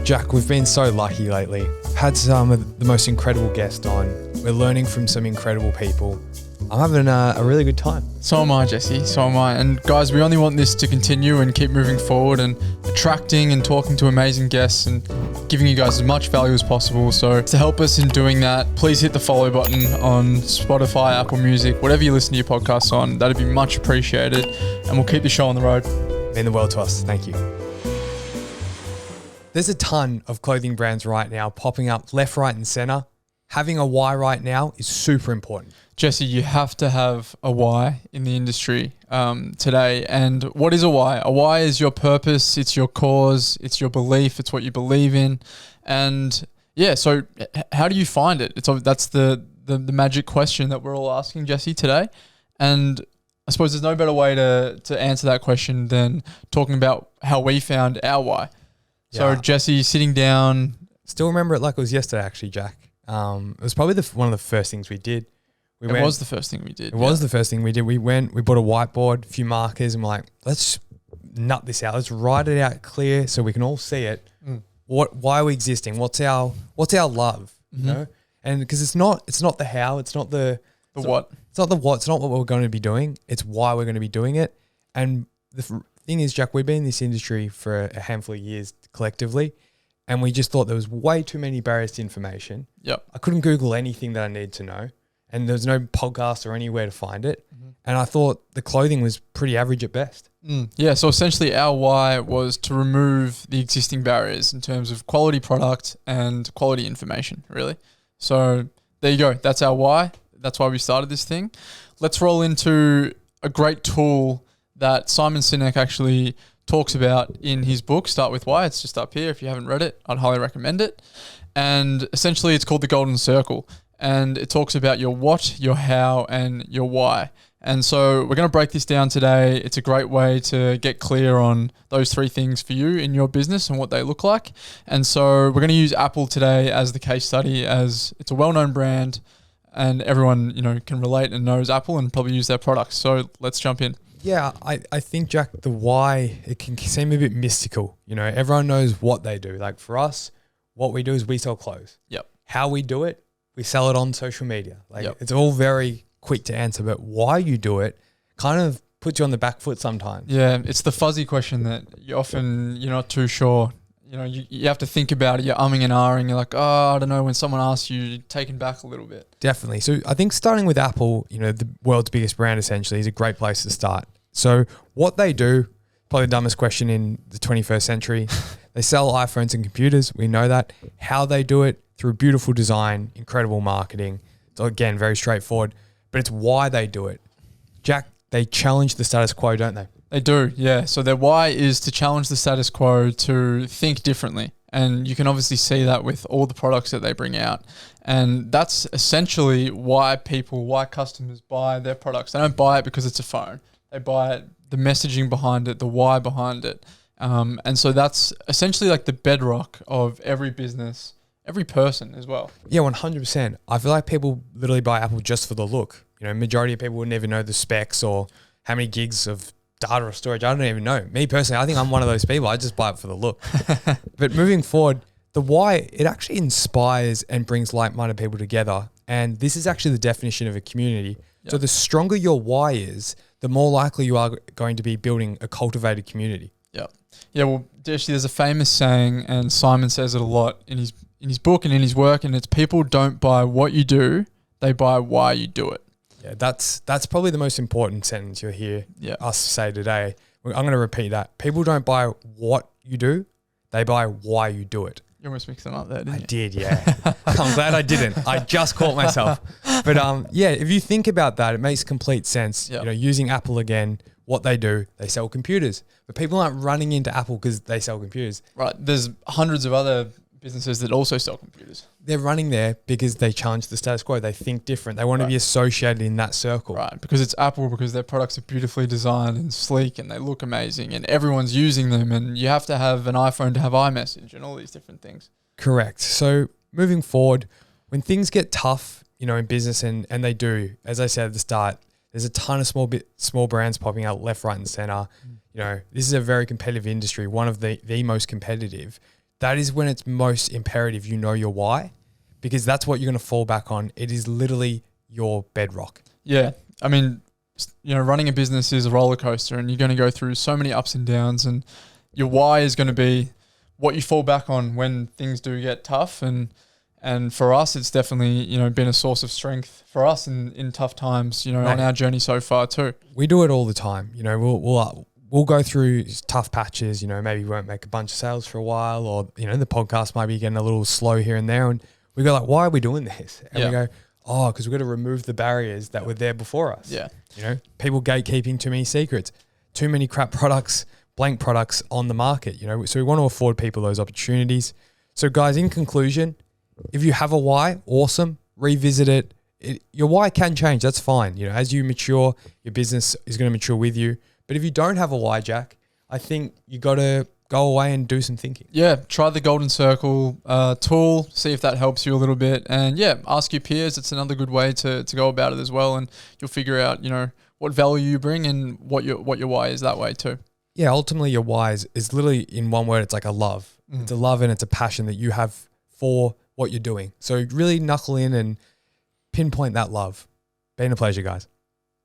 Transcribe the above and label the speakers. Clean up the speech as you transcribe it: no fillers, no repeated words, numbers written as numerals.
Speaker 1: Jack, we've been so lucky lately. Had some of the most incredible guests on. We're learning from some incredible people. I'm having a really good time.
Speaker 2: So am I, Jesse. So am I. And guys, we only want this to continue and keep moving forward and attracting and talking to amazing guests and giving you guys as much value as possible. So to help us in doing that, please hit the follow button on Spotify, Apple Music, whatever you listen to your podcasts on. That'd be much appreciated. And we'll keep the show on the road.
Speaker 1: Mean the world to us. Thank you. There's a ton of clothing brands right now popping up left, right, and center. Having a why right now is super important.
Speaker 2: Jesse, you have to have a why in the industry today. And what is a why? A why is your purpose. It's your cause. It's your belief. It's what you believe in. And yeah, so how do you find it? That's the magic question that we're all asking, Jesse, today. And I suppose there's no better way to answer that question than talking about how we found our why. So Jesse, sitting down.
Speaker 1: Still remember it like it was yesterday, actually, Jack. It was probably one of the first things we did.
Speaker 2: It was the first thing we did.
Speaker 1: We bought a whiteboard, a few markers, and we're like, let's nut this out. Let's write it out clear so we can all see it. Why are we existing? What's our love? You know? And because it's not the how, it's not the
Speaker 2: what.
Speaker 1: It's not the what. It's not what we're going to be doing. It's why we're going to be doing it. And the thing is, Jack, we've been in this industry for a handful of years collectively, and we just thought there was way too many barriers to information.
Speaker 2: Yep.
Speaker 1: I couldn't Google anything that I needed to know, and there's no podcast or anywhere to find it. And I thought the clothing was pretty average at best.
Speaker 2: Yeah, so essentially our why was to remove the existing barriers in terms of quality product and quality information, really. So there you go. That's our why. That's why we started this thing. Let's roll into a great tool that Simon Sinek actually talks about in his book, Start With Why. It's just up here. If you haven't read it, I'd highly recommend it. And essentially it's called the Golden Circle. And it talks about your what, your how, and your why. And so we're going to break this down today. It's a great way to get clear on those three things for you in your business and what they look like. And so we're going to use Apple today as the case study, as it's a well-known brand and everyone, can relate and knows Apple and probably use their products. So let's jump in.
Speaker 1: Yeah, I think, Jack, the why, it can seem a bit mystical. Everyone knows what they do. Like for us, what we do is we sell clothes.
Speaker 2: Yep.
Speaker 1: How we do it, we sell it on social media.
Speaker 2: Yep.
Speaker 1: It's all very quick to answer, but why you do it kind of puts you on the back foot sometimes.
Speaker 2: Yeah, it's the fuzzy question that you're not too sure. You have to think about it. You're umming and ahhing. You're like, I don't know. When someone asks you, you're taken back a little bit.
Speaker 1: Definitely. So I think starting with Apple, the world's biggest brand essentially, is a great place to start. So what they do, probably the dumbest question in the 21st century, they sell iPhones and computers. We know that. How they do it, through beautiful design, incredible marketing. So again, very straightforward, but it's why they do it. Jack, they challenge the status quo, don't they?
Speaker 2: They do, yeah. So their why is to challenge the status quo, to think differently. And you can obviously see that with all the products that they bring out. And that's essentially why customers buy their products. They don't buy it because it's a phone. They buy it, the messaging behind it, the why behind it. And so that's essentially like the bedrock of every business, every person as well.
Speaker 1: Yeah, 100%. I feel like people literally buy Apple just for the look. Majority of people would never know the specs or how many gigs of data or storage. I don't even know. Me personally, I think I'm one of those people. I just buy it for the look. But moving forward, the why, it actually inspires and brings like-minded people together. And this is actually the definition of a community. Yep. So the stronger your why is, the more likely you are going to be building a cultivated community.
Speaker 2: Yeah, well, Jesse, there's a famous saying, and Simon says it a lot in his book and in his work, and it's people don't buy what you do, they buy why you do it.
Speaker 1: Yeah, that's probably the most important sentence you'll hear us say today. I'm going to repeat that. People don't buy what you do, they buy why you do it.
Speaker 2: You almost mixed them up there, didn't you?
Speaker 1: I did, yeah. I'm glad I didn't. I just caught myself. But if you think about that, it makes complete sense.
Speaker 2: Yep.
Speaker 1: Using Apple again, what they do, they sell computers. But people aren't running into Apple because they sell computers.
Speaker 2: Right. There's hundreds of other businesses that also sell computers.
Speaker 1: They're running there because they challenge the status quo. They think different. They want to be associated in that circle.
Speaker 2: Right. Because it's Apple, because their products are beautifully designed and sleek and they look amazing and everyone's using them, and you have to have an iPhone to have iMessage and all these different things.
Speaker 1: Correct. So moving forward, when things get tough, in business, and they do, as I said at the start, there's a ton of small brands popping out left, right, and center. This is a very competitive industry, one of the most competitive. that is when it's most imperative you know your why, because that's what you're going to fall back on. It is literally your bedrock.
Speaker 2: Yeah. I mean, running a business is a roller coaster, and you're going to go through so many ups and downs, and your why is going to be what you fall back on when things do get tough. And for us, it's definitely, been a source of strength for us in tough times, on our journey so far too.
Speaker 1: We do it all the time. We'll go through tough patches, maybe we won't make a bunch of sales for a while, or, the podcast might be getting a little slow here and there. And we go like, why are we doing this? And we go, because we've got to remove the barriers that were there before us.
Speaker 2: Yeah.
Speaker 1: People gatekeeping too many secrets, too many crap products, blank products on the market, so we want to afford people those opportunities. So guys, in conclusion, if you have a why, awesome, revisit it. Your why can change. That's fine. As you mature, your business is going to mature with you. But if you don't have a why, Jack, I think you got to go away and do some thinking.
Speaker 2: Yeah, try the Golden Circle tool, see if that helps you a little bit. And ask your peers. It's another good way to go about it as well. And you'll figure out, what value you bring and what your why is that way too.
Speaker 1: Yeah, ultimately your why is literally, in one word, it's like a love. It's a love and it's a passion that you have for what you're doing. So really knuckle in and pinpoint that love. Been a pleasure, guys.